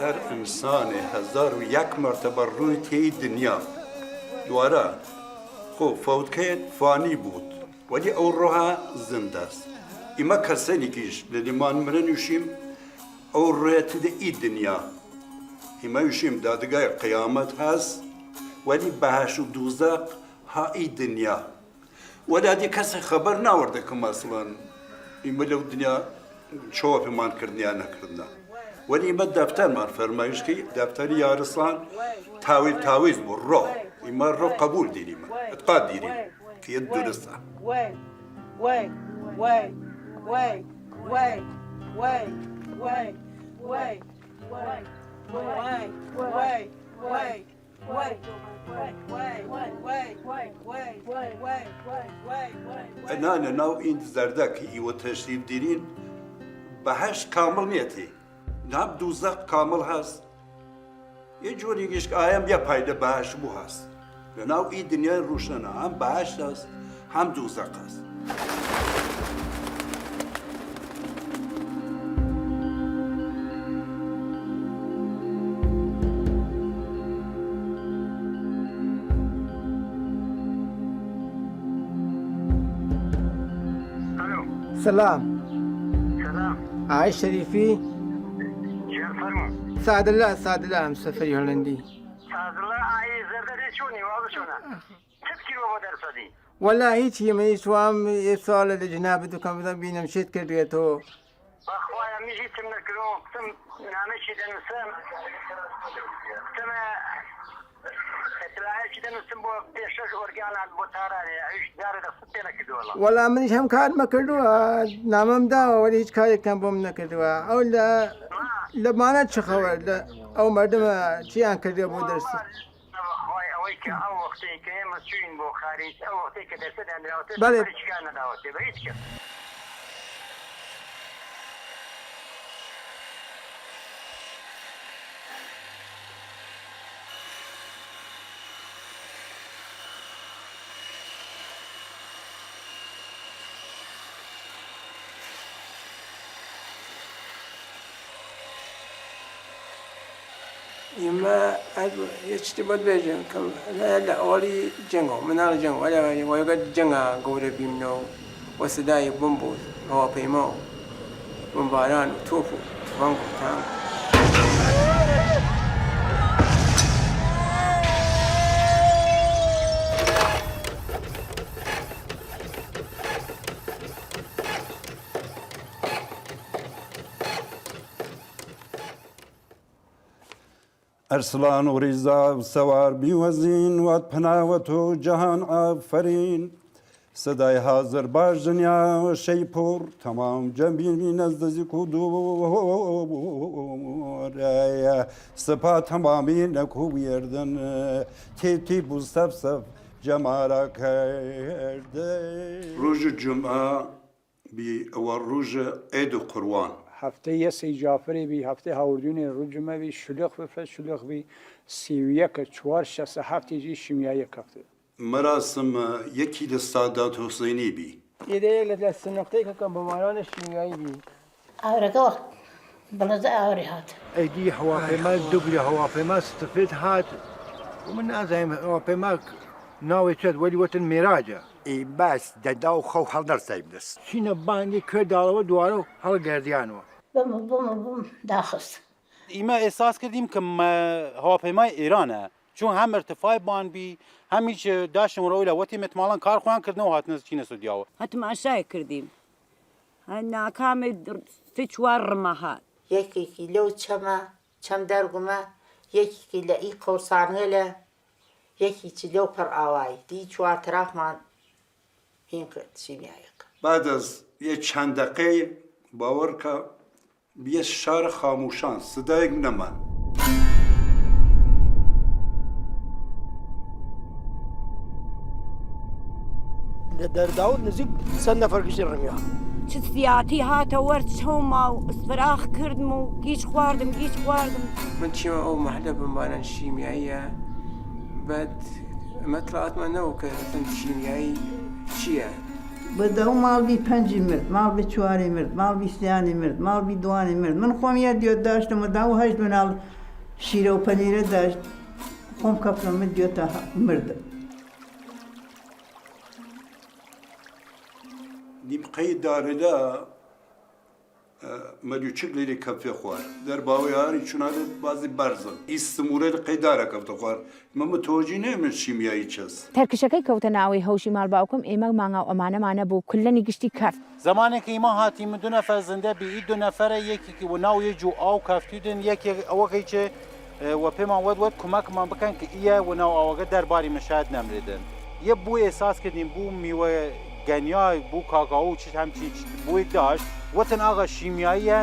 هر انسان 1001 مرتبه روی تی دنیا دواره خب فوت کرد فانی بود ولی او روح زنده است اما کسانی کهش للیمان مرن یوشیم او روح تده ای دنیا اما یوشیم دادگاه قیامت هست ولی بهش و دوزق ها ای دنیا ولی ادی کسی خبر نورده که مثلا اما لو دنیا شوف مان کردنیا نکردنا ولی اما دفتر من فرمایش که دفتر یارسان تاویز بو رو اما رو قبول دیریم اتقاد دیریم که ید درسته انا ناو این زردک ایو تشریف دیرین بهش کامل نیتی ناب دوزق کامل هست یه جوریگیش که آیم یه پایده بهش بو هست ناو این دنیای روشنه هم بهش هست هم دوزق هست سلام سلام عايش شريفي جان فرمو سعد الله مسافري هولندي سعد الله اي زردري شوني واضح شونا تذكر وبدر صدي والله هيك هي ما يسوام يسال لجنابته كم بدنا بينا مشيت كريته اخويا مشيت من الكروم تم نامشي دنسم تم تلاقي كده نسم بو بيشش ورجعنا على البوتارة عيش دار ده ستنا كده والله والله منيش هم كار ما كردوا نامم دا ولا هيك كار كان بوم نكردوا او لا ما انا تشخور لا او مردم شي ان كردوا بو درس اويك او وقتي كان مسؤولين بو خارج او وقتي كده سد عند راوتي بله. كان دعوتي بعيد يما يشتبه بيجن كم لا اولي جنغو من على جنغو ولا ويقد جنغا قول بيمنو وسداي بومبوز هو بيمو بومباران توفو بانكو تام ارسلان و ریزا و سوار بیوزین و پناوت و جهان آفرین صدای حاضر باش دنیا و شیپور تمام جنبی نزدیک کدوم سپا تمامی نکو بیردن تی بو سف جمارا کرده روز جمعه بی اول روز عید و قروان هفته یه سی جعفری بی هفته هاوردون رجمه بی شلوغ بفرد شلوغ بی 31 4 6 هفته جی شیمیایی کفته مراسم یکی لسادات حسینی بی إذا للسنقطة كم بمعنى الشيعي بي أورقوا بلزة أوري هات ايدي هواپیما دوبلی هواپیما استفید هات ومن نازم هواپیما ناوی چد ولی وطن میراجه ای بس داو خو هل نرسیمدس چینه باندی کردالو دوارو هل گردیانو بوم داخست ایما احساس کردیم که هواپیمای ایرانه چون هم ارتفاع بان بی هم هیچ داشتم رو لوتی متمالا کار خوان کردن و هاتن چینه سودیاو حتی معشای کردیم ناکام سچوار ماهات یکی کیلو چم درگمه یکی کیلو ای قرصانه یکی کیلو پر آوای دی 4 طرف من این کرد شیمیایی بعد از یه چند دقیقه باور که بیه شهر خاموشان صدای نمان در داود نزدیک 100 نفر کشتی رمیان چ سیاتی هاتەوە چۆما و فراخ کردم و گیج خواردم من چیمە ئەو مەحلە بمباران شیمیاییە بعد ئەمە تڵاتمانەوە کە شیمیایی چییە؟ بەدەو ماڵبی پەنجی مرد، ماڵبی چواری مرد، ماڵبی سیانی مرد، ماڵبی دوانی مرد. من خۆم یە دیۆت داشتمە دا و هەشت بناڵ شیرە و پەنیرە داشت خۆم کەپتمە دیۆتە مردە. نیمقەی دارەدا مەلوچک لێرێ کەفێ خوار دەرباوەی هاری چونانێت بازی بەرزن ئیسمورە قەیدارە کەفتە خوار مەمە تۆجی نێ من شیمیایی چەس تەرکشەکەی کەوتە ناوەی هەوشی ماڵ باوکم ئێمە مانگا و ئەمانەمانە بوو کلەنی گشتی کرد زمانێکی ئیمە هاتیمە دو نەفەر زندە بی دو نەفەرە یەکێکی و ناو یە جو ئاو کەفتیدن یەکێک ئەوەکەی چێ وە پێمان وەت کۆمەکمان بکەن کە ئیە و ناو ئاوەکە دەرباری مەشاد نەمرێدن یە بوو ئێساس کردین بوو میوە گەنیای بوو کاکاو چ هەمچی بوویک داشت وەتن ئاغا شیمیاییە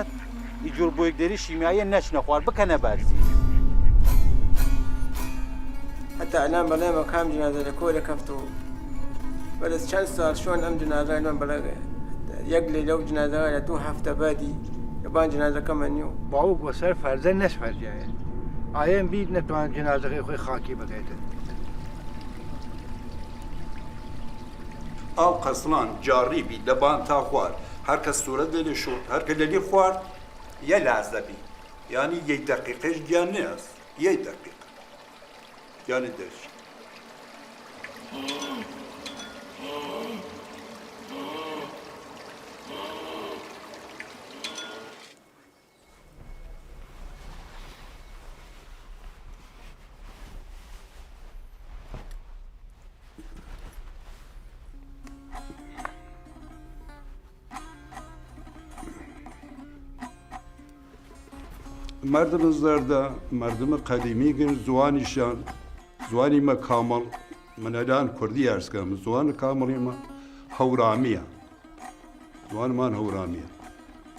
ئیجور بوویکدەری شیمیاییە نەچنە خوار بکەنە بەرزی حتى الآن بەڵێمە کام جنازە لە کۆرە کەفتەوە بەدەس چەند ساڵ شۆن ئەم جنازای نۆم بەڵێ یەک لێ لەو جنازەوە لە 2 هەفتە بادی لەبان جنازەکەمە نییە باوک وەسەر فەرزە نەسفەرجایە ئاەن بیت نەتوان جنازەکەی خۆی خاکی بگەیتن ئاو قەسڵان جاڕیبی لەبان تا خوار هەرکە سوورە لێ شۆ هەرکە لەلی خوارد یە لازەبی یعنی یەک دەقیقەش گیان نێس یەک دەقیق گیانی دەش مردم زرده مردم قدیمی گن زوانیشان زوانی ما کامل من الان کردی ارز کنم زوان کاملی ما هورامیه زوان من هورامیه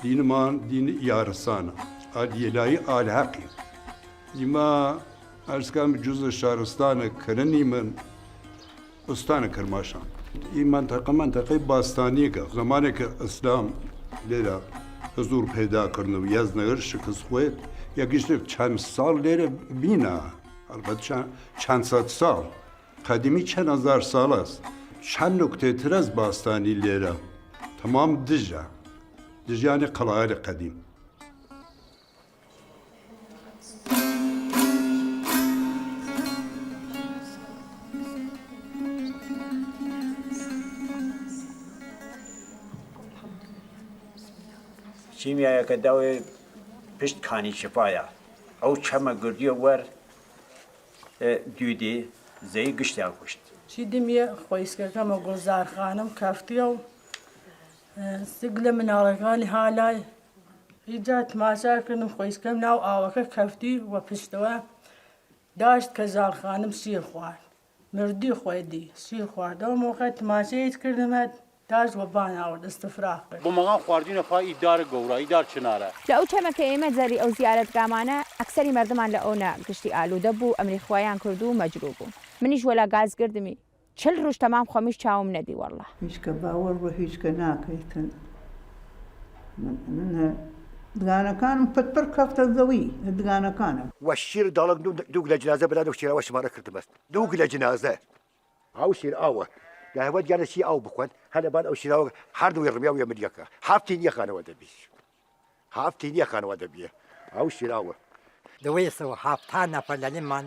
دین من دین یارسانه آدیلایی آل حقی دیما ارز کنم جز شهرستان کرنی من استان کرماشان این منطقه باستانیه که زمانی که اسلام لیره حضور پیدا کردن و یزنگر شکست خود یکیش چند سال لیره بینه البته چند صد سال قدیمی چند هزار سال است چند نکته تر از باستانی لیره تمام دجا یعنی قلعه قدیم شیمیایەکە داوێ پشت کانی شفاایە ئەو چەمە گردیە وەر دوودی زەی گشتیان کوشت چیدمیە خۆیسکەکەمە گۆزارخانم کەفتیە و سگ لە مناڵەکانی هالای هیچجا تماشاکردم خۆیسکەم ناو ئاوەکە کەفتی وە پشتەوە داشت کە زارخانم سیر خوارد مردی خۆیدی سیر خواردەوە مۆقع تماشەیت کردمە داش وە باناوە دەستفراق کرد بۆ مەغان خواردینە خوا ئیدارە گەورە ئیدار چنارە لە ئەو چەمەکە ئێمە جەری ئەو زیارەتگامانە ئەکسەری مردمان لە ئەوە گشتی ئالوودە بوو ئەمری خۆیان کرد و مەجروو بوو منیش وەلا گازگردمی 40 ڕۆژ تەمام خۆمیش چاوم نەدی وەڵڵا هیچکە باوەڕ بە هیچکە ناکەیتن من دگانەکانم پەتپەر کەفتە زەوی دگانەکانم وەشیر داڵک دووگ لە جنازە بەلا شیرەوە شمارە کردمەست دووگ لە جنازە ئەو شیر ئاوە لەهوە گیانەشی ئەو بخۆن هەلەبان ئەو شیراوە هەردووی ڕبیا و یەمریەکە هافتین یەخانەوە دەبی هافتین یەخانەوە دەبیە ئەو شیراوە دەوەیەسەوە هافتان نەفەر لەنێمان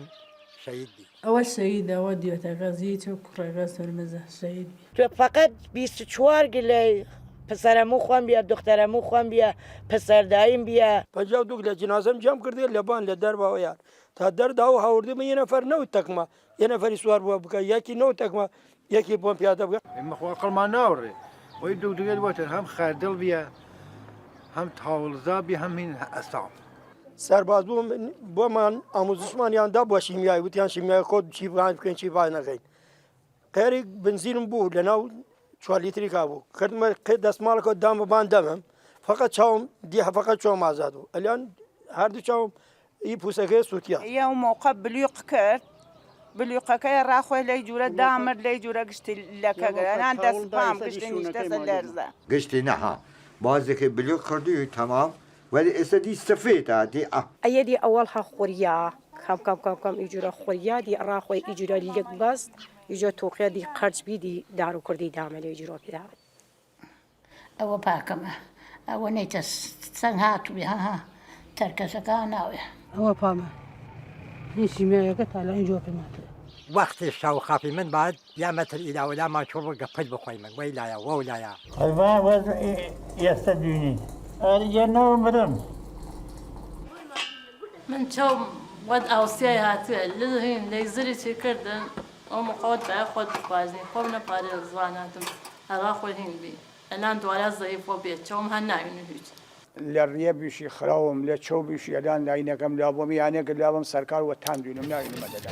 شەهیدی ئەوە شەهیدەوە دیۆتەکە زیچ و کوڕێگە سەرمەزە شەهید تو فقط 24 گلەی پسرمو خوان بیا دخترمو خوان بیا پسرداییم بیا پەنجاو دووک لە جنازەم جەم کردێ لەبان لە دەرباوەیان تا دەردا و هاوردمە یە نەفەر نەوت تەکمە یە نەفەری سوار بووە بکە یەکی نەوت تەکمە یەکی بۆم پیادە بکە ئێمە خواقڵمان ناوڕێ وی دوو دوگەل وەتر هەم خەردڵ بیە هەم تاوڵزا بی هەمین ئەساڵ سەرباز بووم بۆمان ئامۆزشمانیاندا بۆ شیمیایی وتیان شیمیای خۆت چی بکەین چی نەکەین قێری بنزینم بوو لەناو 4 لیتری بوو کردمە دەستماڵەکە دامەبان دەمم فقط چاوم دیە فقط چۆم ئازاد بوو ئەلیان هەردوو چاوم ئی پووسەکەی سووتیا یە موقع بلیوق کرد بلیوقەکەی ڕاخۆی لەی جوورە دامرد لەی جوورە گشتی لەکەگەرانان دەست پام گشتی نیشتەسە لەرزە گشتی نەها بازك بلو كردي تمام ولی استدی سفید عادی أيدي أولها خوريا كم يجرا خوريا دي راخوي يجرا ليك بس يجرا توقيا دي قرج بيدي دارو كردي دعمل يجرا كده أو باكمه أو نيتس سنهات بها تركز كاناوي أو بامه نسي ما يقطع على إنجوا في ماتر وقت الشو خافي من بعد يا متر إلى ولا ما تشوفه قفل بخوي من ويلا يا ولا يا الفان وز يستديني الجنة مرم من توم ود أوصي هاتي لذهين ليزري تكردن أو مقود بأخذ بازني قمنا باري الزواناتم هراخو هين بي الآن دوالة ضعيف وبيت توم هنايون هيت للريا بيشي خراوم لا تشو بيشي الان لاينا كم لابوم يعني قد لابوم سركار وتام دينم لا إني مدد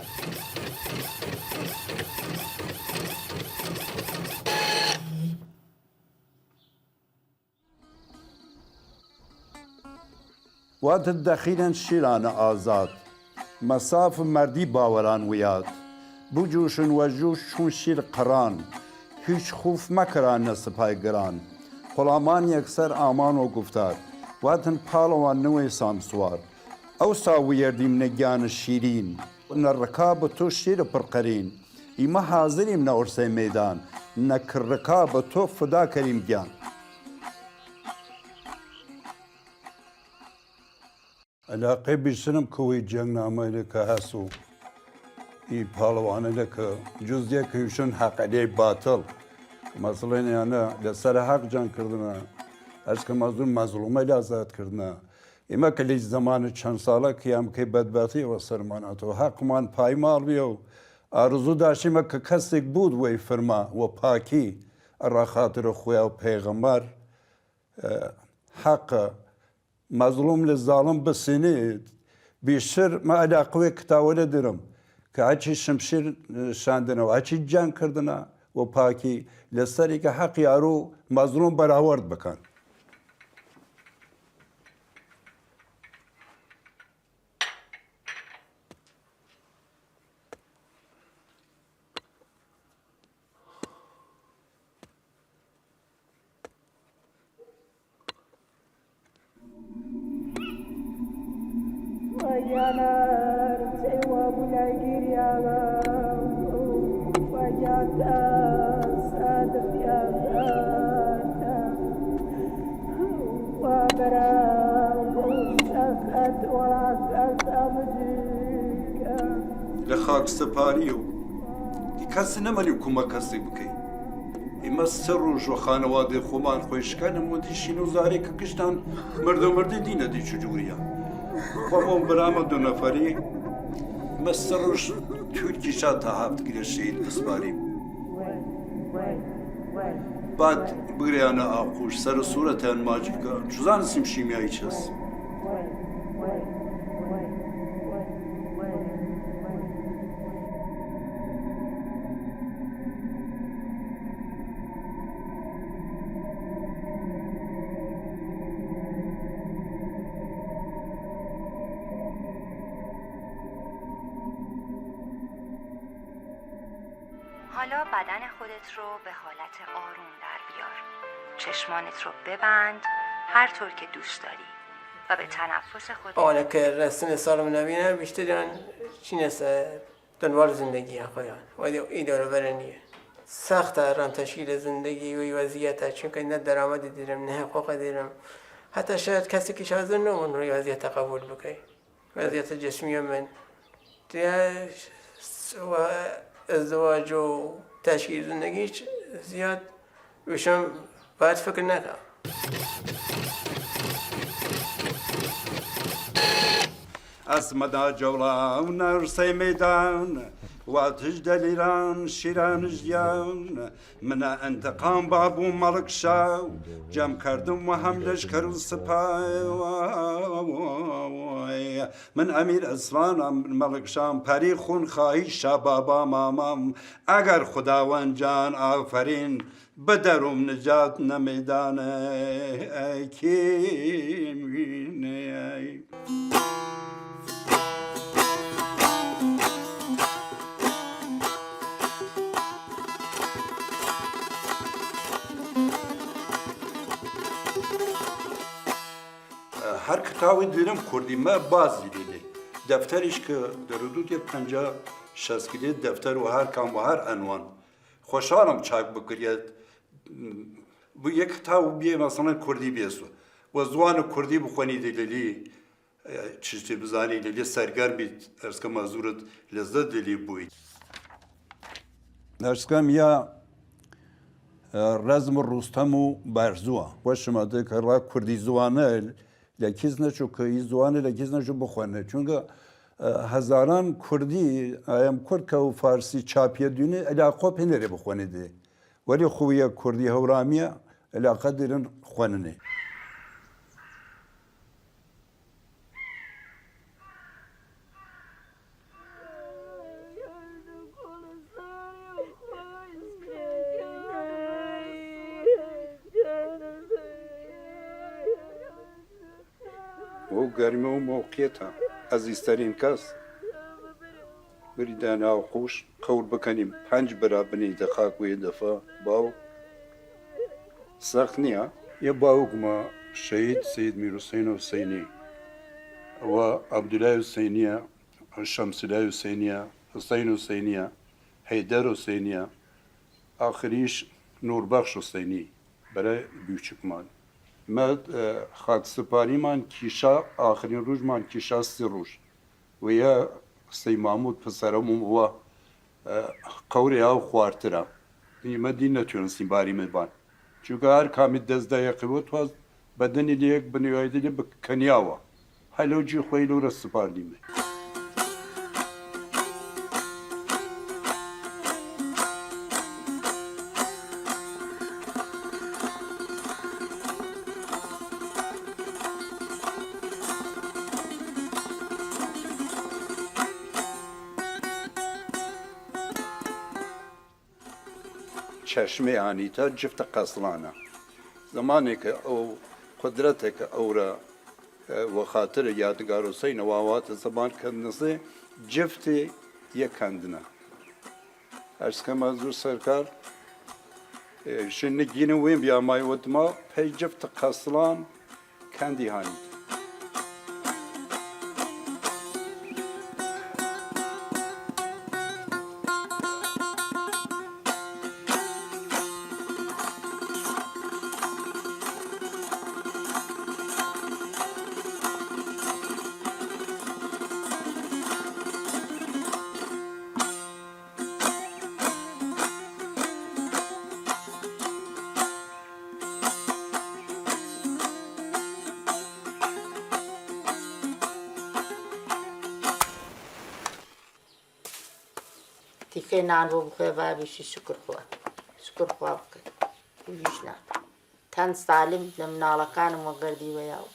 وقت دخیلن شیران آزاد مساف مردی باوران ویاد بجوشن و جوش چون شیر قران هیچ خوف مکران نسپای گران غلامان یکسر آمان و گفتار واتن پالوان نوی سامسوار او ساویردیم نگیان شیرین نرکاب تو شیر پرقرین ایما حاضریم نورسی میدان نکر رکاب تو فدا کریم گیان علاقه بیشترم کوی جنگ نامه لکه هستو ای پالوانه لکه جزدیه کهیشون حق علیه باطل مثلا یعنی لسر حق جان کردنه از که مظلومه لازد کردنه اما که لیز زمان چند ساله که هم که بدبختی و سرماناتو حق من پایمال بیو آرزو داشتیم که کسی بود وی فرما و پاکی را خاطر خویا و پیغمبر حق مظلوم للظالم بسنید بیشتر ما علاقه کتاوله درم که هرچی شمشیر شاندنه و هرچی جنگ کردنه و پاکی لسری که حق یارو مظلوم برآورد بکن لخاک سپاری و کسی نمانی کما کسی بکی اما سر روش و خانواده خومان خوشکنم و دیشین و زاری که کشتن مرد و مردی دینه دی چجوریا خوام برام دو نفری اما سر روش ترکی شاد تا هفت گیره شهید بسپاریم بعد بگریانه آقوش سر صورت انماجی که چوزان سیم شیمیایی چست حالا بدن خودت رو به حالت آروم در بیار. چشمانت رو ببند هر طور که دوست داری و به تنفس خودت آنها که رسن سالم نبینن بیشتر دارن چی نسه دنبال زندگی خودیان و این داره برنیه سخت رم تشکیل زندگی و وضعیت چون که نه درآمد دیرم نه حقوق دیرم حتی شاید کسی که حاضر نمون روی وضعیت قبول بکنه وضعیت جسمی من دیگه و ازدواج و تشکیل زندگی زیاد بشم باید فکر نکنم اسمدا جولا و نرسی میدان واتش دلیران شیران جیان من انتقام بابو ملک شاو جمع کردم و هم لشکر و سپای من امیر اصفان ملک شام پری خون خواهی شبابا مامام اگر خداوند جان آفرین بدروم نجات نمیدانه ای کی هەر کتاوی دیرم کوردی مە بازی لێ دەفتەریش کە دەرودوو تێ 50-60 کلێ دەفتەر و هەر کام و هەر ئەنوان خۆشحاڵم چاک بکرێت بۆ یەک کتاو بێ مەسەڵەن کوردی بێسوە و زوانە کوردی بخۆنی دەلێ چشتی بزانی لێ سەرگەر بیت ئەرسکە مەزورت لەزدە دلی بوویت ئەرسکەم یا ڕزم ڕوستەم و بارزووە وەشمەدە کە ڕا کوردی زوانە لە کیس نەچوو کە هی زوانە لە کیس نەچوو بخوێنێ چونکە هەزاران کوردی ئایم کورد کە و فارسی چاپیە دوێنێ ئەلاقۆ پێنەرێ بخوێنێ دێ وەلی خویە کوردی هەورامیە ئەلاقە دێرن خوێننێ و گەرمە و مۆقیێتە ئەزیزترین کەس بریدا ناو قوش قەول بکەنیم 5 برا بنی دەخاکوێ دەفا باو سەخت نییە یە باوکمە شەهید سید میرحوسێن حوسێنی ئەوە عەبدولای حوسێنیە شەمسولای حوسێنیە حوسێن حوسێنیە حەیدەر حوسێنیە ئاخریش نوربەخش حوسێنی بەرای بیوچکمان مە خاکسپاریمان کیشا ئاخرین ڕۆژمان کیشا 30 ڕۆژ وەیە سەی مامود پسەرەم وە قەورێ ئاو خواردترە مەدی نەتوێن سیمباری مەبان چونکە هەر کامی دەستدایەقیوە تواز بەدەنی لەیەک بنیوایدە لێ بکەنیاوە هەلۆجی خۆی لەورە سپاردیمە چەشمێ ئانیتە جفتە قەسڵانە زمانێکە ئەو قدرەتێکە ئەورە وەخاترە یادگارۆسەی نەواواتە زەبان کەندنسێ جفتێ یەکەندنە ئەرسکەمە زوو سەرکار شنگینە وێن بیامایوەتما پەی جفتە قەسڵان کەندی هانیت تیکەی نان بۆ بخوێ بابیشی شکر خوا بکەین ویش ناکە تەن سالم لە مناڵەکانم وە گەردی وەیاوە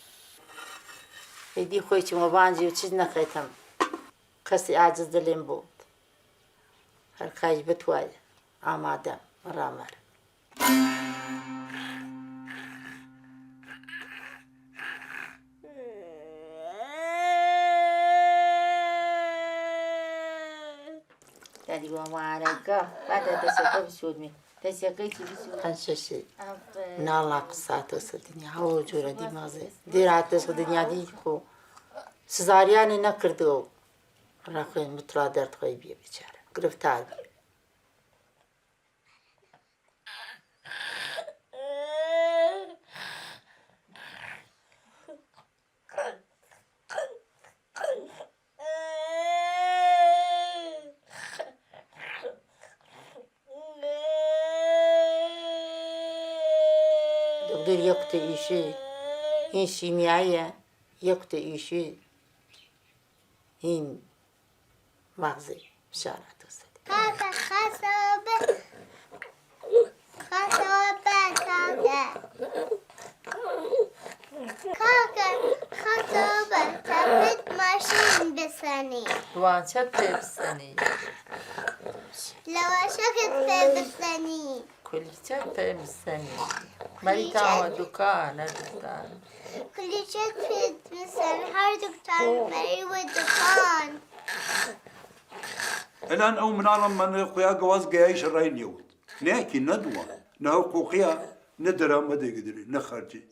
هێدی خۆی چمەبانجی و چیز نەخێتم کەسی ئاجز دەلێم بۆت هەر کاش بتوایە ئامادەم ڕامەرە دیوامانەکە بعدە دەسەکە بسوودمی دەسەکەیکی بسوود خەنشەشی مناڵ ناقساتە سەر دنیا هەوە جۆرە دیمازێ دێراتە سەر دنیا دی خۆ سزاریانی نەکردەوە ڕاخۆی مترا دەردخۆی بیە بچارە گرفتار بێ دکتر یەکتە ئیشی هین شیمیاییە یەکتە ئیشی هین مەغزی شارەتە سەر کاکە خەسەوە بە کاکە خەسەوە بە تەبت ماشین بسەنی دوانچەت پێ بسەنی لەواشەکت پێ بسەنی کولیچەت پێ بسەنی مەریتاوە دوکانە دوکان کولیچەت پێ بسەن هەردووکتان مەریوە دوکان الان ئەو مناڵم من خویا گەواز گەیایش ڕای نیەوت نەیەکی نەدووە ناو قوقیە نەدەرامەدەگدرێ نەخەرجی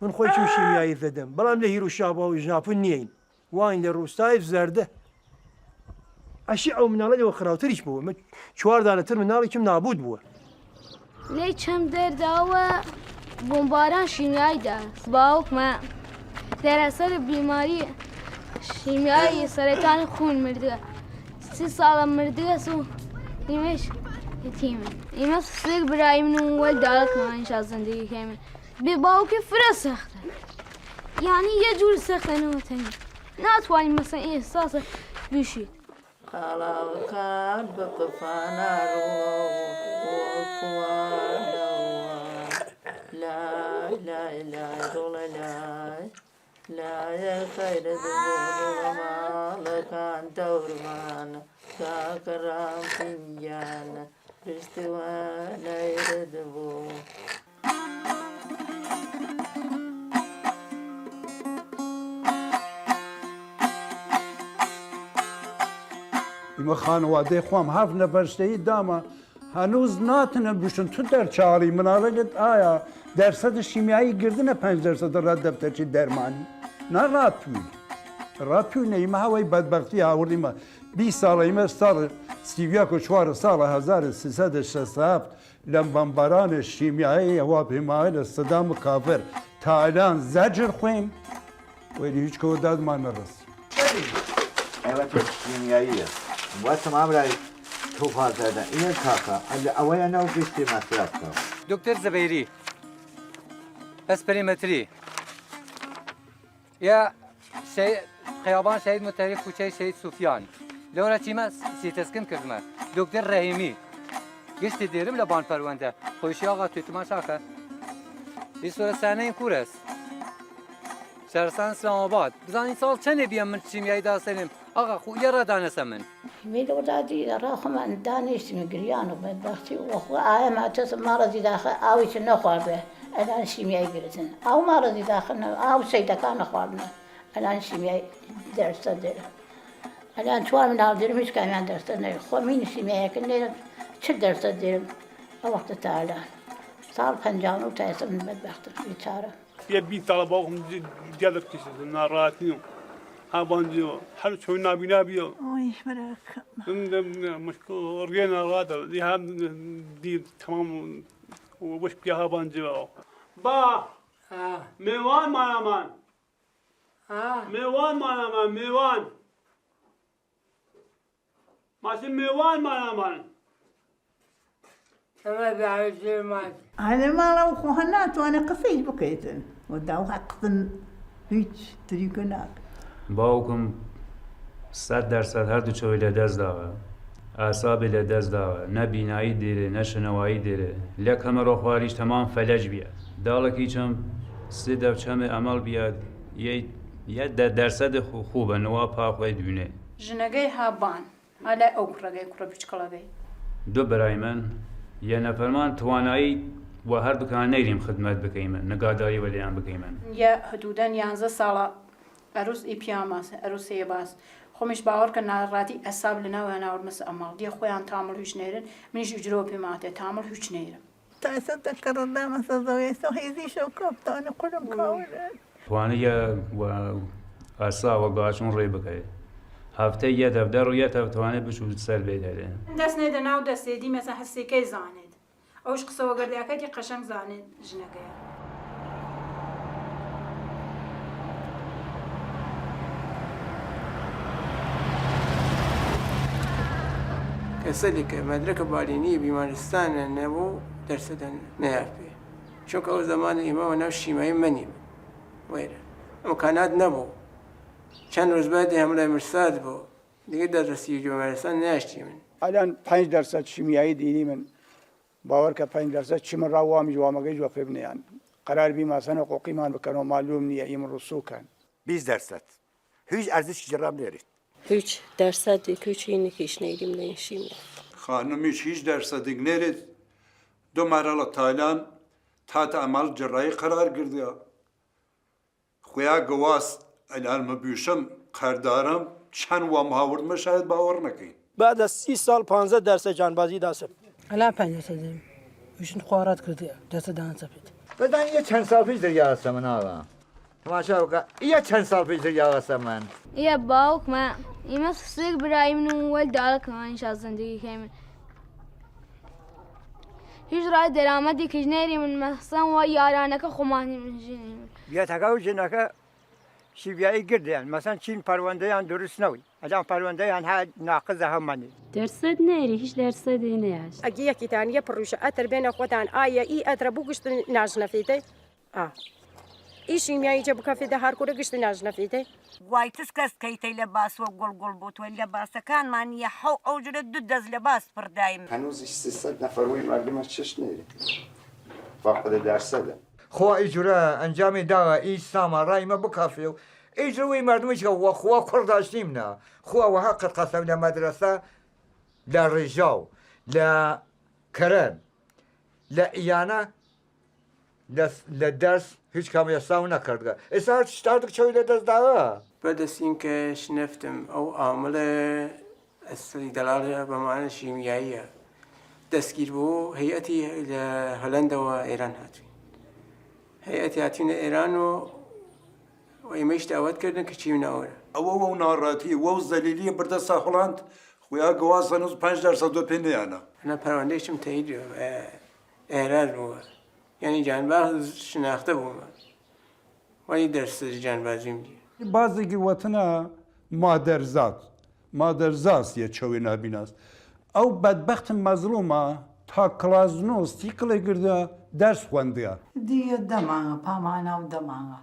من خۆی چ شیمیایی دەدەم بەڵام لە هیر و شاباوی ژاپن نیین واین لە ڕووستای زەردە ئەشی ئەو مناڵەوە خراوتریش بووە من 4 دانەتر مناڵێکم نابود بووە لێ چەم دەرداوە بۆمباران شیمیاییدا باوکمە دەرەسەر بیماری شیمیایی سەرەتانی خون مردووە 30 ساڵە مردووە و ئێمەش یەتیمن ئێمە سێک برای من و وەلداڵەکمانشا زەندگیکەی من بێ باوکێ فرە سەختە یعنی یە جوور سەختەنەوەتەنی ناتوانین مەسەن ئێساسە بیشیت خەڵاوەکان بە پەپانەڕۆوەکوانەوە لای لای لای ڕۆڵە لای لایە خەیرە دەبوو ماڵەکان دەورمانە کاکەڕام پینگیانە پشتوە لایرە دەبوو ئمە خانەوادەی خۆم هەف نەبەرشتەی دامە هەنووز ناتنە بشن تو دەرچاری مناڵەگەت ئایا دەرسەدە شیمیایی گردنە 5% ڕەت دەفتەرچی دەرمانی ناڕاتووی ڕاتووینە ئیمە هەوەی بەدبەختی هاوردیمە 20 ساڵە ئیمە ساڵ 34 ساڵە 1367 لەم بەمبارانە شیمیایی هەوا پێماوە لە سەدام و کافر تاالان زەجر خوێن وەری هیچ کەوە دادمان نەڕست ئەوە شیمیاییە واتم ئامرای توپازەدە ئینە کاکە ئەوەیە ناو گشتی مەسرەف بکەم دکتۆر زەبەیری ئەسپەریمەتری یا خیابان شهید متحری کوچەی شهید سوفیان لەوەرە چیمە سیتەسکن کردمە دکتۆر ڕەهیمی گشتی دێرم لە بان پەروەندە خۆشی ئاغا توێتما شاکە ئیسۆرە سانەی کورس شارستان ئیسلاماباد بزانین ساڵ چەندێ بیەم من شیمیایی داسەنم ئاغا خو یەڕە دانەسە من میلودادی ڕاخمان دانیشتیم گریان و بەدبەختی وەخوا ئایا ماتەس ماڕەزی داخە ئاویچ نەخواردێ ئەلان شیمیایی گرتن ئەو ماڕەزی داخە ئاو سەیدەکان نەخواردنە ئەلان شیمیایی دەرسە دێرە ئەلان 4 مناڵ دێرم هیچ کامیان دەرسە نەوێ خۆمینی شیمیایەکە لێرە چ دەرسە دێرم ئەو وەختە تا ئەلان ساڵ 50 و تا ئێستا من بەدبەختم بیچارە یە 20 ساڵە باوکم دیا دەکەشێت ناڕات نییە هابانجیەوە هەر چۆی نابینابیە مشکڕگێ ناڕاتە دی تەمام وەش پیا هابانجیەوە با میوان مانەمان میوان مانەمان میوان ماسی میوان مانەمان هەلە ماڵەوە خۆ هە ناتوانێت قسەیش بکەیتن وەداو حەقتن هیچ تریکە ناکە باوکم 100% هەردوو چۆی لە دەست داوە ئاسابێ لە دەست داوە نە بینایی دێرێ نە شنەوایی دێرێ لەک هەمەڕۆ خواریش تەمام فەلەج بیە داڵێکی چەم سێ دەوچەمێ ئەمەڵ بیاد یە دەرسەدە خوبە نەوا پاخوای دوێنێ ژنەگەی هابان ئالای ئەو کوڕەگەی کوڕە بچکەڵەگەی دو برای من یە نەفەرمان توانایی و هەردووکان نەیریم خدمەت بکەیمە نەگاداری وەلیان بکەیمە یە حدودەن 11 ساڵە ئەروس ئی پیاماسە ئەروسەیە باس خۆمیش باوەڕکە ناڕاتی ئەساب لە ناو هێناوەرمەسە ئەماڵ دیە خۆیان تامڵ هیچ نێرن منیش ئوجرۆ پێماتێ تامڵ هیچ نێرم تاسە تەکەڕدا مەسەزەوەی سە هێزی شەو کەپتانە قولم کاوەرە توانە ئاسا وە گاچون ڕێ بکەێت هەفتەی یە دەفدەر و یە توانێت بچوو سەر بێدەرێ دەست نێدە ناو دەستێدی مەسە هەستێکەی زانێت ئەوش قسەوە گەردەکەی قەشەنگ زانێت ژنەکەیە کەسەلی کە مەدرەکە بالینی بیمارستانە نەبوو دەرسەدە نەیافێ چونکە ئەو زمانی ئێمەوە ناو شیمایی منیم وێرە ئەمکانات نەبوو چەند ڕۆژ بعد هەملای مرساد بوو دیگە دەرسی بیمارستان ناشتی من الان 5% شیمیایی دینی من باوەڕ کە 5% چی من ڕاوامی جوامەکەی جوە پێ بنیان قەرار بیماسەنە قوقیمان بکەنەوە معلوم نییە ئیم ڕوسوکەن 20% هیچ ئەرزشی جەرام نێریت هیچ دەرسەدێک هیچینێکیش نەیریم لە شیمە خانمیش هیچ دەرسەدێک نێرێت دومارە لە تایلان تاتە ئەمەڵ جڕایی قەرار گردیا خویا گەواست ئەلانمە بیشم قەردارم چەند وام هاوردمە شاید باوەڕ نەکەین بعد از 30 سال 15 درس جانبازی داشتم الان 5 داریم ایشون خوارات کرده دست دهان سفید بزن یه چند سال پیش دریا هستم من آقا تماشا بکن یه چند سال پیش دریا هستم من يا باوك ما يمسك براي من ولد على كمان شاء زندگی كامل هیچ راه درآمدی که نری من محسن و یارانک خمانی من جنیم بیا تکاو جنکه شیویایی گردن مثلا چین پرونده آن درست نوی الان پرونده آن ها ناقص همانی درصد نری هیچ درصدی نیست اگه یکی تانیه پروش اتر بین خودان آیا ای اتر بوگشت ناج نفیده ایشی میایی جب کافی ده هر کوره گشت ناج نفیده وای تسکست کیتی لباس و گل بوت و لباس کان من یحو اوجر دز لباس پر دایم هنوز 300 نفر وی مردم چش نیری فقط درصده خو ایجورا انجام دا ای ساما رای ما بکافی و ایجوی مردمش و خو کرداشتیم نه خو و حق قسم لمدرسه لرجاو لا کرن لا ایانا لدرس هیچ کمی استاو نکرده اصلا شتردک چوی لدرس داوا بعد از اینکه شنفتم او عامل اصلی دلاله به معنی شیمیاییه دستگیر بو هیئتی هلندا و ایران هاتوین هیئتی هاتوین ایران و ایمیش دعوت کردن که چی مناوره او ناراتی و زلیلی برده ساخلاند خویا گواز هنوز 5% دو پینه انا انا پروندهشم تایید اعراض بو یعنی جانباز شناخته بو ولی درس جانبازیم دی bazı وطنا مادرزاست یه چوی نبیناست او بدبخت مظلومه تا کلازنوس تیکل گرده درس خونده دیگه دماغ پامانه و دماغ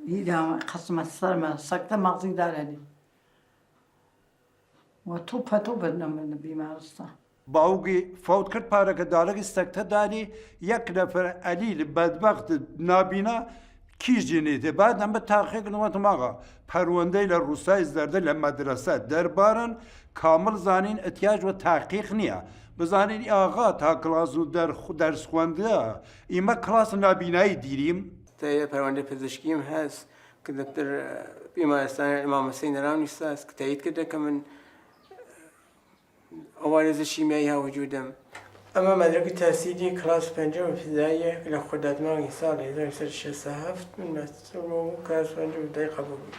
ایدام قسمت سرما سکته مغزی داره و تو بدنم بیمارستان باوگی فوت کرد پاره که دارگ سکته داری یک نفر علیل بدبخت نابینا کیش جنیده بعد هم به تحقیق نواتم آقا پرونده لروسای زرده لمدرسه دربارن کامل زانین احتیاج و تحقیق نیا بزانین آقا تا کلاسو درس خونده ایما کلاس نابینایی دیریم تا پرونده پزشکیم هست که دکتر بیمارستان امام حسین رامنی است که تایید کرده که من عوارض شیمیایی ها وجودم اما مدرک تحصیلی کلاس پنجم ابتدایی که خوددادمانی سال 1967 من مسئول کلاس پنجم ابتدایی قبول بود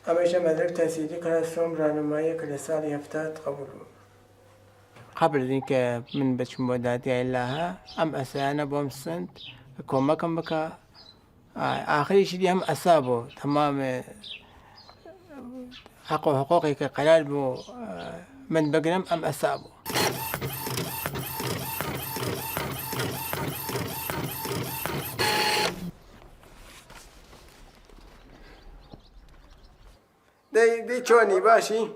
اما ایشان مدرک تحصیلی کلاس دوم راهنمایی که سال 70 قبول بود قبل از اینکه من بچم بوداتی الله ام اسانا بوم سنت کمکم بکا آخری شدی هم اصابو تمام حق و حقوقی که قرار بو من بگیرم ام اصابو دی چونی باشی؟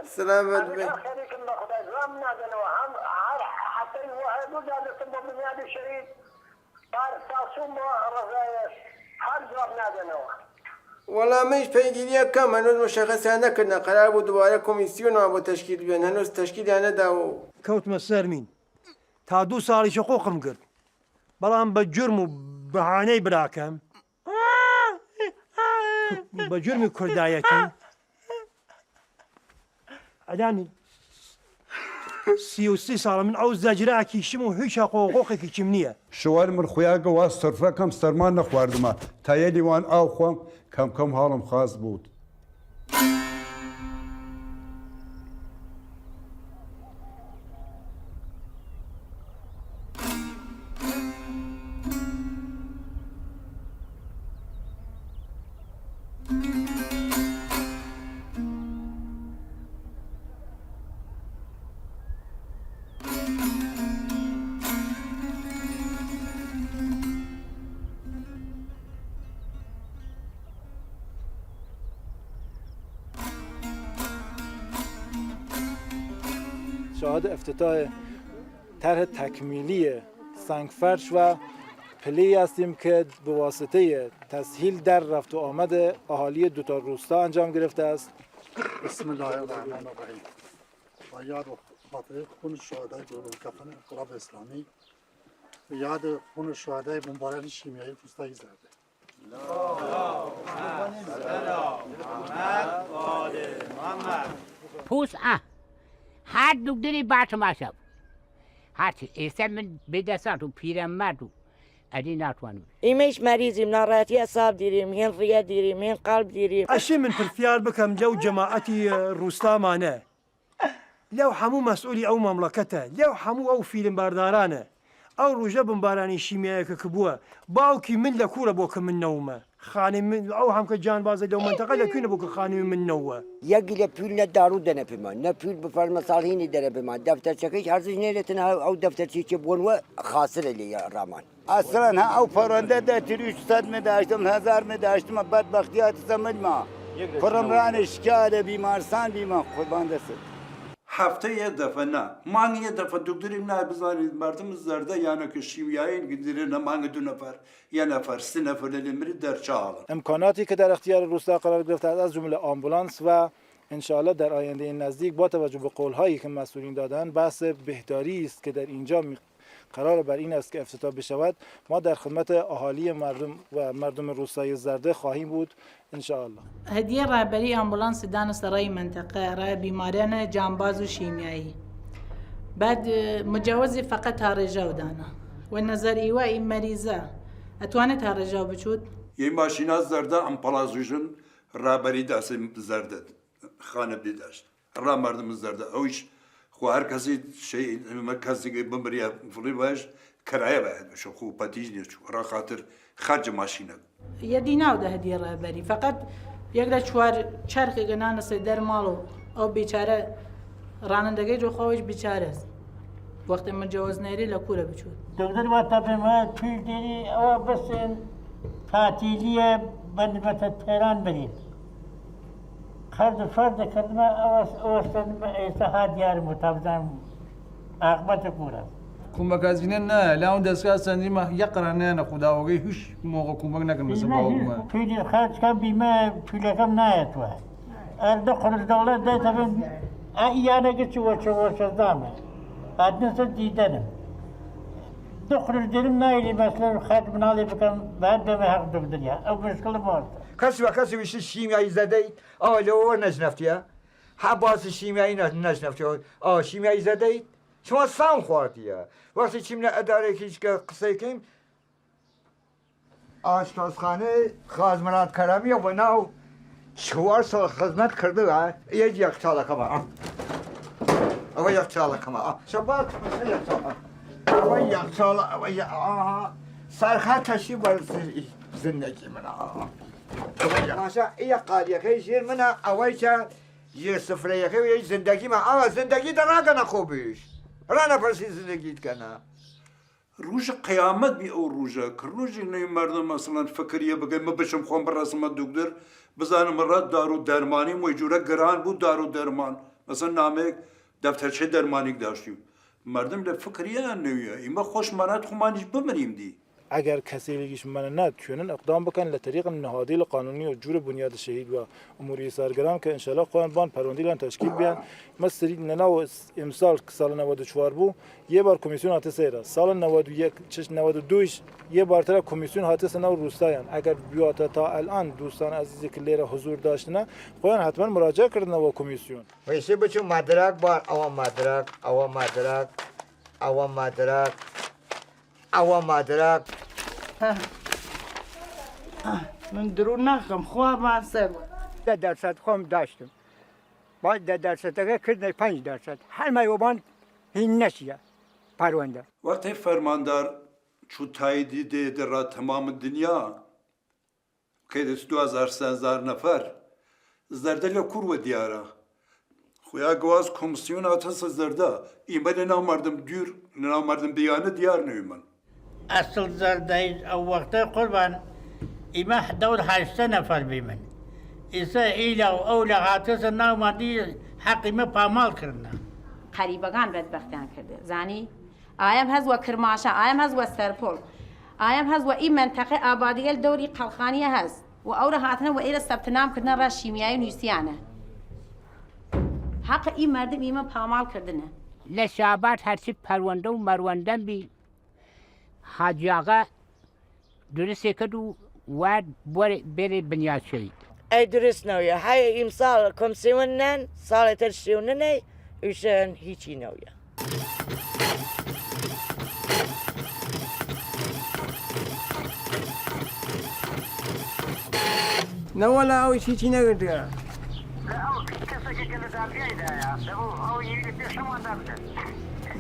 سلامت بی والله مش پیگیری کم هنوز مشخص نکردن قرار بود دوباره کمیسیون با تشکیل بیان هنوز تشکیل نداو کەوتمە سەرمین تا 2 ساڵیشە قۆقم کرد بەڵام بە جرم و بەهانەی براکەم بە جرمی کوردایەتی ئەدانی 33 ساڵە من ئەو زەجراکیشم و هیچ حقوقێکیشم نییە شوار من خویا گواز سرفەکەم سەرمان نەخواردمە تا یە لیوان ئاو خۆم کەم هاڵم خاص بود شاهد افتتاح طرح تکمیلی سنگفرش و پلی هستیم که به واسطه تسهیل در رفت و آمد اهالی دوتا روستا انجام گرفته است. بسم الله الرحمن الرحیم. با یاد و خاطر خون شهدای دورالکفن انقلاب اسلامی به یاد خون شهدای بمباران شیمیایی روستای زرده. پوس هر دکتری باش ماشب هرچی ئێستا من بێدەسات و پیرەمەرد و ئەدی ناتوانم ئێمەش مەریزیم ناڕەتی ئەساب دیریم هێن ڕیا دیریم هێن قەڵب دیریم ئەشی من پرسیار بکەم لەو جەماعەتی ڕووستامانە لەو هەموو مەسئولی ئەو مەملەکەتە لەو هەموو ئەو فیلمباردارانە ئەو ڕۆژە بمبارانی شیمیایەکە کە بووە باوکی من لە کوورە بۆ کە من نەومە خانی من ئەو هەمکە جانبازە لەو منتەقە لەکوێنە بۆ کە خانی من نەوە یەکی لە پول نە دارو دەنە پێمان نە پول بفەرمە ساڵهینی دەرە بمان دەفتەرچەکەیش هەرزش نێرێتن ئەو دەفتەرچی کە بوونوە خاسرە لێ ڕامان ئەسڵەن ئەو پەڕەندە دەتریش سەد مداشتم هەزار مداشتمە بەدبەختیات سەمەدما پڕمرانە شکارە بیمارستان بیمان قوربان دەسێت هەفتەیە دەفە نا مانگە دەفە دکتۆریم نای بزانیت مردم زەردە یانەکە شیویایین گدرێنە مانگە دو نەفەر یە نەفەر سه نەفەر لە لێمری دەرچاڵە امکاناتی که در اختیار روستا قرار گرفته از جمله آمبولانس و انشاءالله در آینده نزدیک با توجه به قولهایی که مسئولین دادن بحث بهداری است که در اینجا قرار بر این است که افتتاح بشود ما در خدمت اهالی مردم روستای زرده خواهیم بود انشاءالله. هدیه رهبری آمبولانس دان سرای منطقه راه بیماران جانباز و شیمیایی بعد مجوز فقط هارجاو دانا و نظر ایوای مریضه اتوانت هارجاو بچود یه ماشینا زرده ام پلازوژن رهبری دست زرده خانه بداشت را مردم زرده اوش خو هر کسی شی کسی که بمریا فری باش کرایه باید بشه خو پاتیج نیست را خاطر خرج ماشینه یه دیناو ده هدیه رهبری فقط یک دا چوار چرخ گنان سی در مالو او بیچاره رانندگی جو خواهش بیچاره است وقت مجوز نیری لکوره بچود دکتر وقتا به ما پول دیری او بس تعطیلیه بندمت تهران برید خرد فرد کردم اوستن ایسا دیار متابدان عاقبت پورا کومک از اینه نه لاون دستگاه سنجی ما یقرا نه نه خدا وگی هیچ موقع کومک نکن مثل باوما پولی خرج کم بیمه پولی کم نه تو ارده خرج دولت ده تبین ایانه که چوش دامه ادنس دیدنم دو خرج دیدم نه مثلا خرج منالی بکن بعد به حق دکتریا او مشکل باز کسی ویش شیمیایی زده اید لو نجنفتیه ها باز شیمیایی نجنفتیه شیمیایی زده اید شما سام خوردیه وقتی چیم اداره کیش که قصه کیم آشپزخانه خازمرات کرامی و ناو 4 سال خدمت کرده یک چاله کما یک چاله کما شبات یک چاله یک چاله سرخط تشی بر زندگی من ماشا ای قالیه که شیر من اوای که یه سفره که یه زندگی من زندگی در نکنه خوبیش رانا پرسی زندگیت کنه روز قیامت بی او روزه که روزی نی مردم مثلا فکریه بگه ما بشم خوام برسم دکتر بزنم مرد دارو درمانی موجوده گران بود دارو درمان مثلا نامه دفترچه درمانی داشتیم مردم لفکریه نویه ایما خوش مرد خمانیش بمریم دی اگر کسی لیگیش من نتونن اقدام بکن لطریق نهادی قانونی و جور بنیاد شهید و اموری سرگرم که انشالله قوان بان پروندی لان تشکیل بیان مثل نناو امسال سال 94 بو یه بار کمیسیون هاته سیره سال 91 92 یه بارتر کمیسیون هاته سناو روستایان اگر بیاتا تا الان دوستان عزیزی که لیره حضور داشتن قوان حتما مراجعه کردن و کمیسیون ویسه بچو مدرک بار او مدرک من درون نخم خواه من سر 10% خوام داشتم باید 10% کردن 5% هر میوبان هین نشیه پرونده وقتی فرماندار چو تاییدی دیده را تمام دنیا که 2000 نفر زرده لکور و دیاره خویا گواز کمیسیون آتاس زرده ایمه نامردم دور نامردم بیانه دیار نیومن اصل زرده او وقت قربان ایمه دور 8 نفر بیمن ایسا ایلا و اولا غاتس ناو مادی حقی ما پامال کرنا قریبگان بدبختیان کرده زانی آیم هز و کرماشا آیم هز و سرپل آیم هز و این منطقه آبادیل دوری قلخانیه هز و اولا هاتنا و ایلا سبتنام کردن را شیمیایی نویسیانه حق این مردم ایمه پامال کردنه لشابات هرچی پرونده و مروندن بی حاجی آقا درسته کدو واد بره بنیاد شوید ای درست نویا های امسال کمیسیون نن سال ترشیون نه ایشان هیچی نویا نەوەلا ئەوی چی نەگرتگە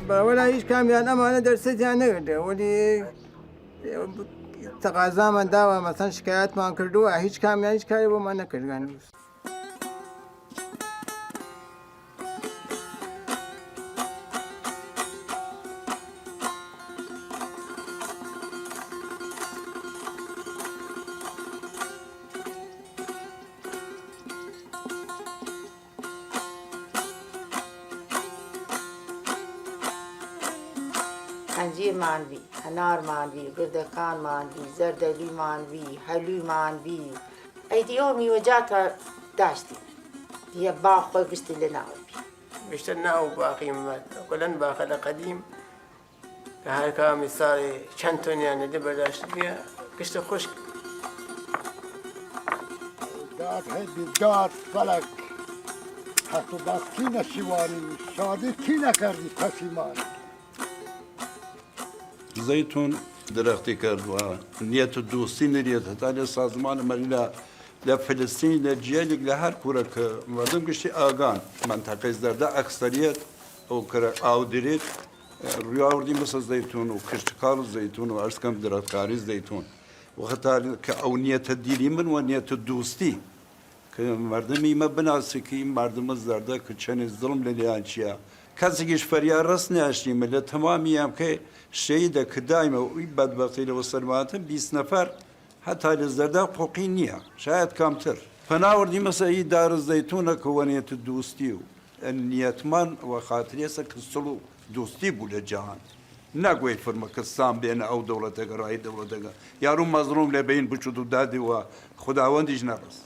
بەوەلا هیچ کامیان ئەمانە دەرسێتیان نەگرتە وەلی تەقازامان داوە مەسەن شکایەتمان کردووە هیچ کامیان هیچ کاری بۆمان نەکردگان ئەنجیرمان بی هەنارمان بی گردەکانمان بی زەردەلویمان بی هەلوویمان بی ئەیدی ئەو میوەجاتە داشتی دیە با خۆی گشتی لە ناوە بی گشتە ناو باقیم کلەن باخە لە قەدیم کە هەرکا میساڵی چەند تۆنیان لەدە بەرداشت بێ گشتە خۆشک داد هەیبی داد فەلەک حەق و باس کی نەشیوانی شادی کی نەکردی پەشیمان زەیتون درەختی کردووە نیەت دووستی نریێت هەتا لە سازمانە مەریلا لە فلستین لە جیالێک لە هەر کوورەکە مەدەم گشتی ئاگان منتەقەی زەردە ئەکسەریەت ئەو کرە ئاودرێت ڕیاوردی مەسە زەیتون و کشتکار و زەیتون و ئەرزکەم درەختکاری زەیتون وەختا کە ئەو نیەتە دیری من و نیەتە دووستی کە مردمی مە بناسیکی مردمە زەردە کە چەنێ زڵم لە لێیان چییە کەسێکیش فەریا ڕست ناشتیمە لە تەمامی ئەم کە شەیدە کە دایمە وی بەدبەختی لەوە سەرماتە 20 نەفەر هەتا لە زەردا پۆقی نییە شاید کامتر پەناوردی مەسەی دارە زەیتونە کە وەنێتە دووستی و نیەتمان وە خاترێسە کە سڵ و دووستی بوو لە جەهان نەگوێی فرمەکەستان بێنە ئەو دەوڵەتەکە ڕای دەوڵەتەکە یاروم مەزڕوم لێ بین بچوت و دادیوە خوداوەندیش نەڕست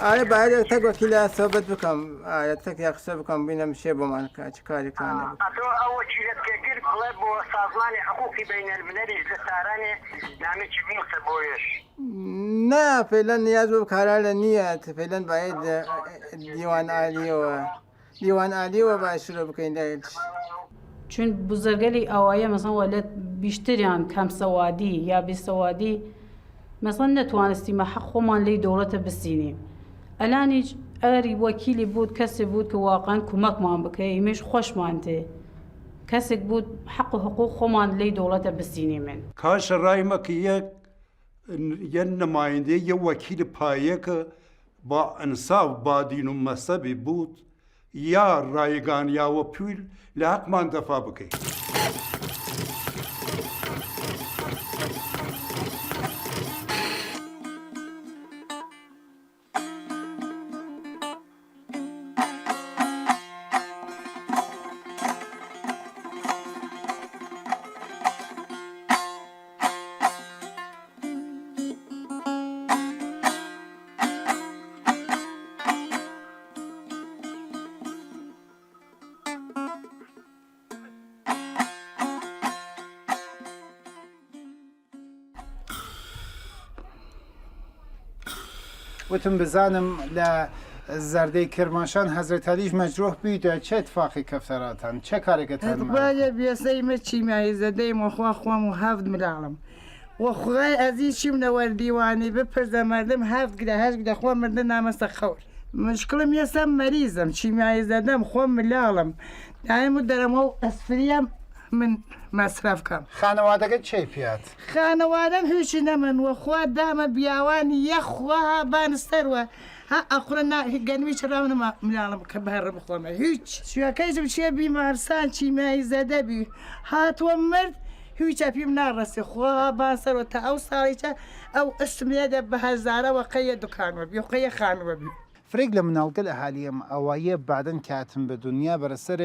ئایا باید تەک وەکیلا سۆبەت بکەم ئایا تەک یا قسە بکەم بینە مشێ بۆمان کە چ کارێکانە ئەتۆ ئەو وەکیلەتکەگر بڵێ بۆ سازمانی حقوقی بینەلملەریش لە سارانێ نامێکی بنووسە بۆیش نا فعلا نیاز بۆ کارانە نییە فعلا باید دیوان عالیەوە باید شروع بکەین دایت چون بزرگەلی ئەوایە مەسەڵ وەلێت بیشتریان کەم سەوادی یا بیسەوادی مەسەڵ نەتوانستیمە حەق خۆمان لێی دەوڵەتە بسینیم ئەلانیش ئەری وەکیلی بوو کەسێک بوو کە واقعاً کۆمەکمان بکە ئیمەش خۆشمان تێ کەسێک بوو حەق و حقوق خۆمان لێی دەوڵەتە بسینی من کاشە ڕایمەکە یەک نمایندەی یە وەکیل پایەکە با ئەنساو بادین و مەسەبی بوت یا ڕایگان یاوە پویل لە حەقمان دەفا بکەین وتم بزانم لە زەردەی کرماشان حەزرەت عەلیش مەجروح بیتە چه اتفاقی کەفتەراتان چه کارێکتان باە بێسەیمە چیمایی زەدەی مۆخوا خۆم و هەفت ملاڵم وەخوای ئەزیز چیم نەوەردیوانی بپرزە مردم هەفت گرە هەشت گرە خۆ مردن نامەستە خەور مشکلم یەسە مەریزم چیمایی زەدەم خۆم ملاڵم دایم و دەرەمە و ئەسفریەم من مەسرەف کەم خانەوادەکەت چی پیات خانەوادەم هیچی نەمن وەخوا دامە بیاوانی یەخوا بانستەروە ها ئەخورە گەنوی چراونەمە ملاڵم کە بەرە بخۆمە هیچ شوەکەیشم چیە بیمارسان چیمایی زەدەبی هاتووە مرد هیچە پێم ناڕستی خوا باسەرەوە تا ئەو ساڵیچە ئەو ئەشتمێدە بە هەزارەوە قەیە دوکانوە بی قەیە خانوە بی فرێک لە مناڵگەل ئەهالیەم ئەوایە بعدن کاتم بە دنیا بەرەسەر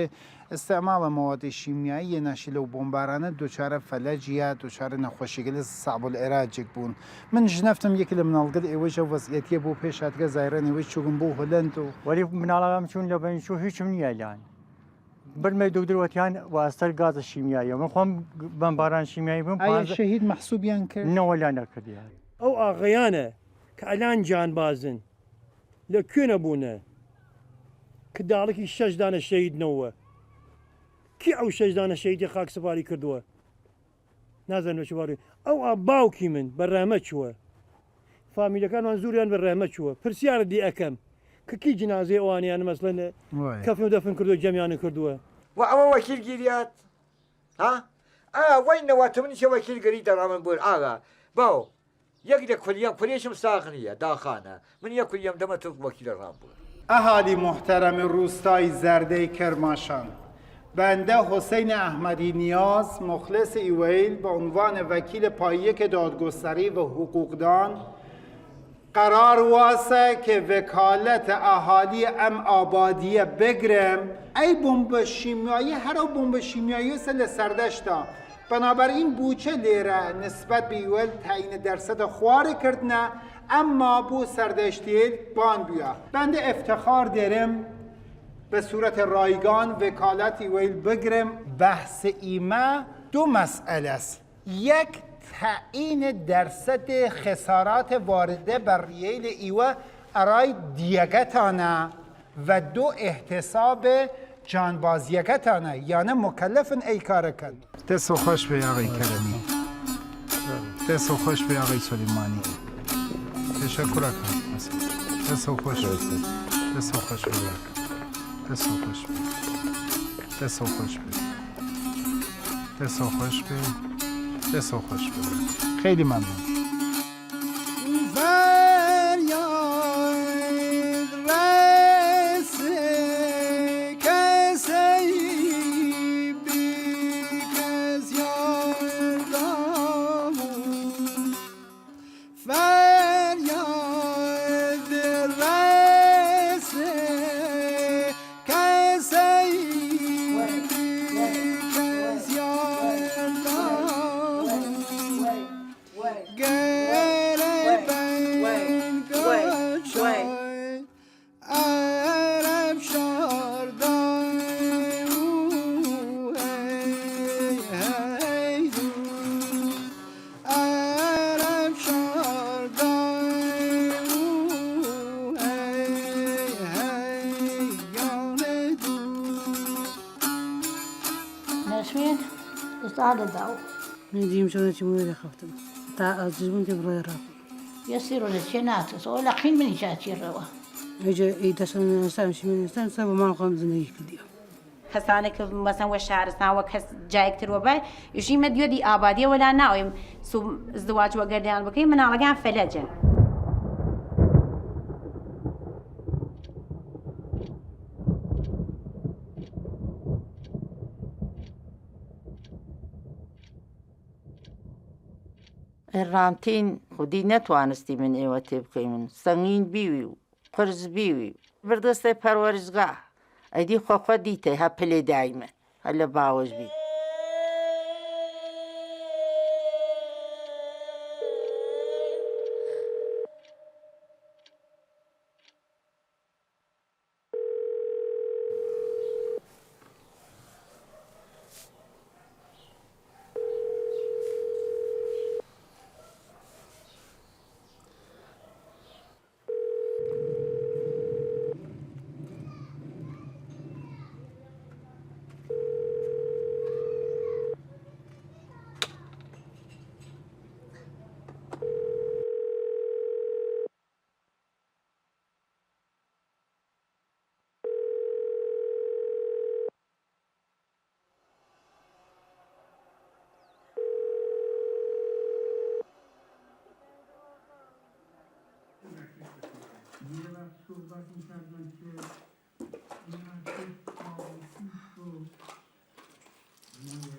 ئستعماڵە مەوادی شیمیایی ناشی لەو بۆمبارانە دووچارە فەلەج یا دووچارە نەخۆشیگەلی سابل عێراجێک بوون من ژنەفتم یەکی لە مناڵگەل ئێوەژە وەزعەتیە بۆ پێش هاتگە زایرەنەوەی چوگم بۆ هۆلەند و وەلی مناڵەکەم چوون لە بەنیچوو هیچم نییە لایەن برمە دودروەتیان واستەر گازە شیمیاییە من خۆم بەمباران شیمیایی بم شەهید مەحسوبیان کرد نەوەلا نەکردیان ئەو ئاغیانە کە ئەلان جان بازن لە کوێنە بوونە کە داڵێکی 6 دانە شەیدنەوە کی ئەو 6 دانە شەیدی خاک سپاری کردووە نازانم چواری ئەو باوکی من بەڕامە چووە فامیلەکانمان زوریان بەڕامە چووە پرسیارە دی ئەەکەم کە کی جنازێ ئەوانیان مەسڵەن کەفن و دەفن کردو جەمیانە کردووە و ئەوە وەکیل گیریات ها وای نەواتە منیشە وەکیل گەری دەڕامن بۆر ئاغا باو یەک لە کولیەم کوێشم ساغ نییە داخانە من یەک کولیەم دەمە تۆ وەکیلە ڕام بووە ئەهالی محتەرەم روستای زەردەی کرماشان بنده حسین احمدی نیاز مخلص ایویل به عنوان وکیل پایه‌ی دادگستری و حقوقدان قرار واسه که وکالت اهالی ام آبادیه بگرم ای بمب شیمیایی هر بمب شیمیایی سل سردشتا بنابراین بوچه لیره نسبت به ایویل تعیین درصد خوار کردنه اما بو سردشتیل بان بیا بنده افتخار دارم به صورت رایگان وکالت ایویل بگرم بحث ایمه دو مسئله است یک تعیین درصد خسارات وارده بر رییل ایوه ارای دیگتانه و دو احتساب جانبازیگتانه یعنی مکلفن ای کار کن دست و خوش به آقای کرمی دست و خوش به آقای سلیمانی تشکر کنم دست و خوش دست و خوش به دست و خوش به دست و خوش به دست و خوش به دست و خوش به خیلی ممنون ندیم شده چی موی خفتم تا از جیبون که برای را يصير للشنات ولا قيم من يشاتي الروا هجا يدسون نستان شي من نستان سبب ما نقوم زنيك كديو كسانك مثلا والشهرستان وكس جايكتر وباي يجي مديو دي آبادية ولا ناوي سو ازدواج وقردان بكي من على فلجن الرامتين خودی نتوانستی من ئێوە تێبکەی من سەنگین بیوی و قرس بیوی بردەستەی پەروەردگار ئەیدی خۆخوا دیتەی هە پلێ دایمەن هە لە باوەش بی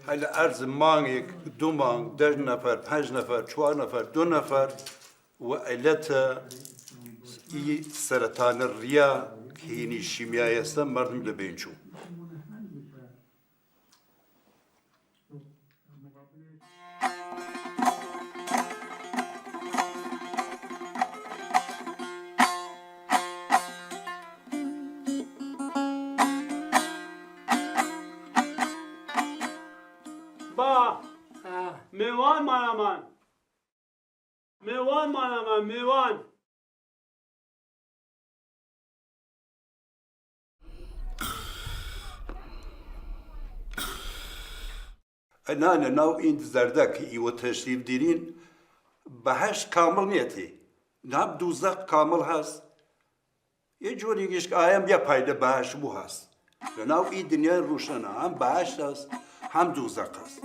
هل أرز مانك دو مانك دج نفر 5 نفر 4 نفر 2 نفر وعلتها سرطان الريا هيني الشيمياء يستم مردم لبينشو میوان مانامان میوان ئەنا لە ناو ئین زەردە کە ئیوە تەشریف دیرین بەهەشت کامڵ نیەتی ناب دووزەق کامڵ هەست یە جۆرێکیش کە ئایم یە پایدە بەهەش بوو هەست لە ناو ئی دنیای ڕوشەنە هەم بەهەشت هەست هەم دووزەق هەست